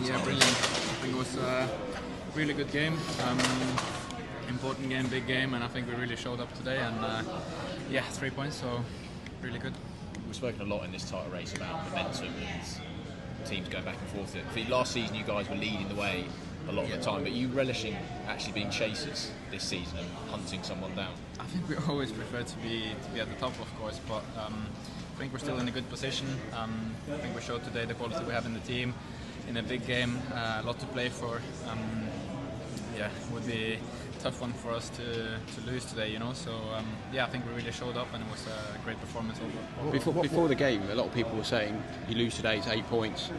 Yeah, brilliant. I think it was a really good game. Important game, big game, and I think we really showed up today. And yeah, 3 points, so really good. We've spoken a lot in this title race about momentum and teams going back and forth. For last season, you guys were leading the way a lot of the time, but you relishing actually being chasers this season and hunting someone down? I think we always prefer to be at the top, of course, but I think we're still in a good position. I think we showed today the quality we have in the team in a big game, a lot to play for. Yeah, it would be a tough one for us to lose today, you know. So yeah, I think we really showed up, and it was a great performance overall. Before the game, a lot of people were saying you lose today, it's 8 points.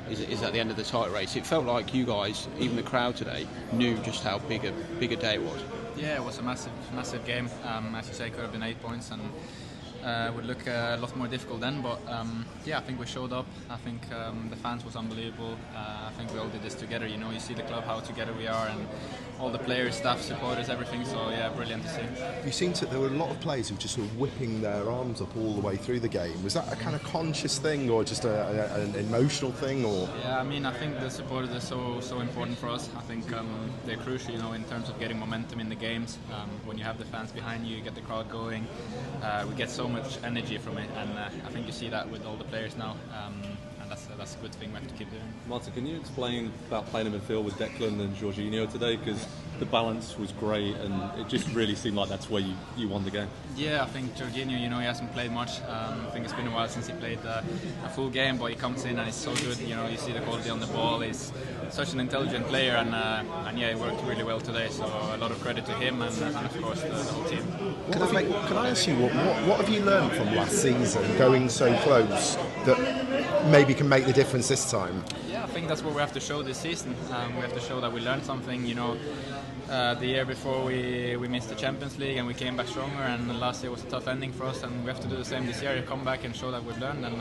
Is at the end of the title race. It felt like you guys, even the crowd today, knew just how big a day it was. Yeah, it was a massive game. As you say, it could have been 8 points, and would look a lot more difficult then. But yeah, I think we showed up. I think the fans was unbelievable. I think we all did this together. You know, you see the club, how together we are, and all the players, staff, supporters, everything. So yeah, brilliant to see. There were a lot of players who were just sort of whipping their arms up all the way through the game. Was that a kind of conscious thing, or just an emotional thing, or? Yeah, I mean, I think the supporters are so important for us. I think they're crucial, you know, in terms of getting momentum in the games. When you have the fans behind you, you get the crowd going. We get so much energy from it, and I think you see that with all the players now. And that's a good thing we have to keep doing. Martin, can you explain about playing in midfield with Declan and Jorginho today? Because the balance was great, and it just really seemed like that's where you won the game. Yeah, I think Jorginho, you know, he hasn't played much. I think it's been a while since he played a full game, but he comes in and he's so good. You know, you see the quality on the ball. He's such an intelligent player, and yeah, he worked really well today. So a lot of credit to him, and of course the whole team. Can I ask you what have you learned from last season, going so close, that maybe can make the difference this time? Yeah, I think that's what we have to show this season. We have to show that we learned something. You know, the year before we missed the Champions League and we came back stronger, and last year was a tough ending for us, and we have to do the same this year. Come back and show that we've learned. And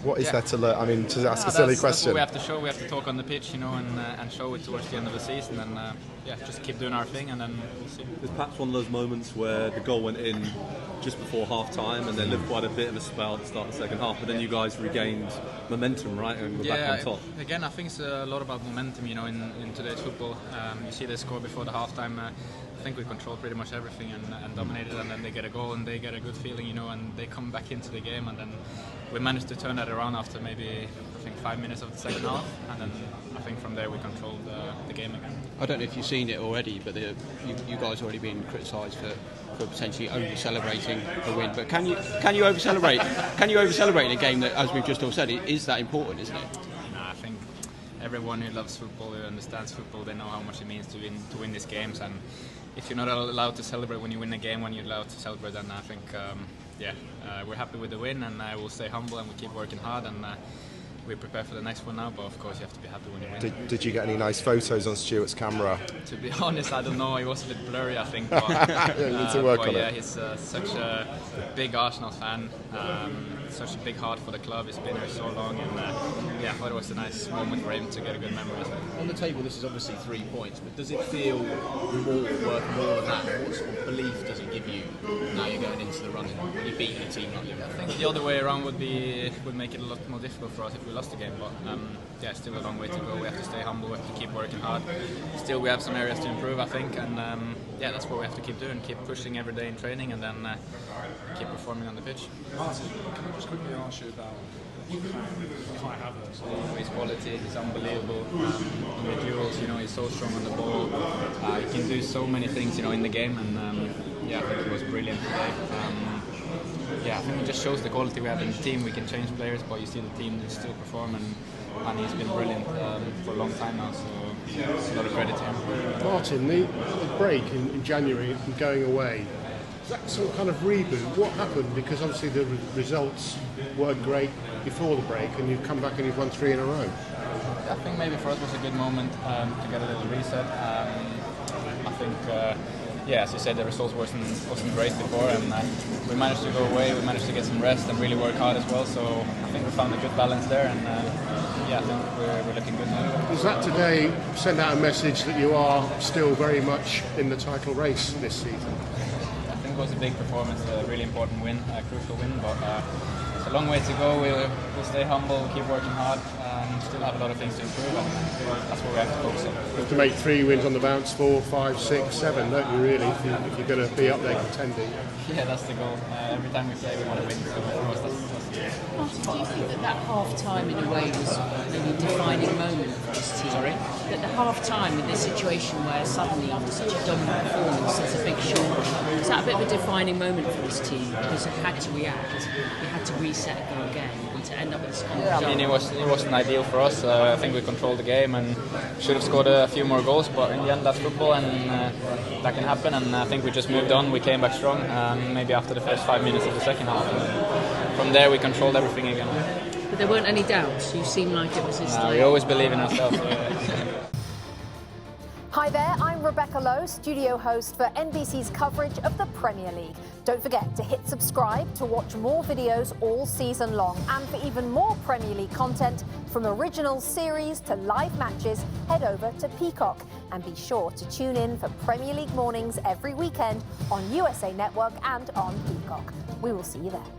what is there to learn? I mean, to ask a silly question. That's what we have to show. We have to talk on the pitch, you know, and show it towards the end of the season. And yeah, just keep doing our thing, and then we'll see. There's perhaps one of those moments where the goal went in just before half time, and then Liverpool had a bit of a spell at the start of the second half, but then you guys regained momentum, right, and were back on top. Again, I think it's a lot about momentum, you know, in today's football. You see they score before the half time. I think we controlled pretty much everything and dominated, and then they get a goal and they get a good feeling, you know, and they come back into the game, and then we managed to turn that around after maybe, I think, 5 minutes of the second half, and then I think from there we controlled the game again. I don't know if you've seen it already, but you guys already been criticised for potentially over-celebrating a win. But can you over-celebrate? Can you over-celebrate in a game that, as we've just all said, is that important, isn't it? No, I think everyone who loves football, who understands football, they know how much it means to win these games. And if you're not allowed to celebrate when you win a game, when you're allowed to celebrate, then I think we're happy with the win, and we'll stay humble and we keep working hard, and we prepare for the next one now. But of course you have to be happy when you win. Did you get any nice photos on Stuart's camera? To be honest, I don't know. It was a bit blurry, I think. But, need to work on it. He's such a big Arsenal fan, such a big heart for the club. He's been here so long, and I thought it was a nice moment for him to get a good memory as well. On the table, this is obviously 3 points, but does it feel worth more than that? What sort of belief does it give you now you're going into the run and you're beating a team like Liverpool? I think the other way around would make it a lot more difficult for us if we lost the game, but still a long way to go. We have to stay humble, we have to keep working hard. Still, we have some areas to improve, I think, and that's what we have to keep doing, keep pushing every day in training, and then keep performing on the pitch. Martin, can I just quickly ask you about Kai Havertz? His quality is unbelievable. In the duels, you know, he's so strong on the ball. He can do so many things, you know, in the game, and I think he was brilliant today. I think it just shows the quality we have in the team. We can change players, but you see the team still perform, and he's been brilliant for a long time now, so a lot of credit to him. Martin, the break in January and going away, is that some kind of reboot? What happened? Because obviously the results weren't great before the break, and you've come back and you've won 3 in a row. I think maybe for us it was a good moment to get a little reset. I think as you said, the results wasn't great before, and we managed to go away, we managed to get some rest and really work hard as well, so I think we found a good balance there, and I think we're looking good now. Does that today send out a message that you are still very much in the title race this season? I think it was a big performance, a really important win, a crucial win, but it's a long way to go. We'll stay humble, keep working hard. Still have a lot of things to improve, and that's what we have to focus on. You have to make 3 wins on the bounce, 4, 5, 6, 7, don't you really, if you're going to be up there contending? Yeah, that's the goal. Every time we play, we want to win. So for us, that's the goal. Martin, do you think that half-time in a way was maybe a defining moment for this team? Sorry? That the half-time in this situation where suddenly after such a dominant performance there's a big shock, was that a bit of a defining moment for this team? Because it had to react, you had to reset and go again, and to end up with this kind of Yeah, I mean, it wasn't ideal for us. I think we controlled the game and should have scored a few more goals, but in the end that's football, and that can happen, and I think we just moved on. We came back strong, maybe after the first 5 minutes of the second half, and from there we controlled everything again. But there weren't any doubts, you seemed like it was this We always believe in ourselves. Hi there, I'm Rebecca Lowe, studio host for NBC's coverage of the Premier League. Don't forget to hit subscribe to watch more videos all season long. And for even more Premier League content, from original series to live matches, head over to Peacock. And be sure to tune in for Premier League mornings every weekend on USA Network and on Peacock. We will see you there.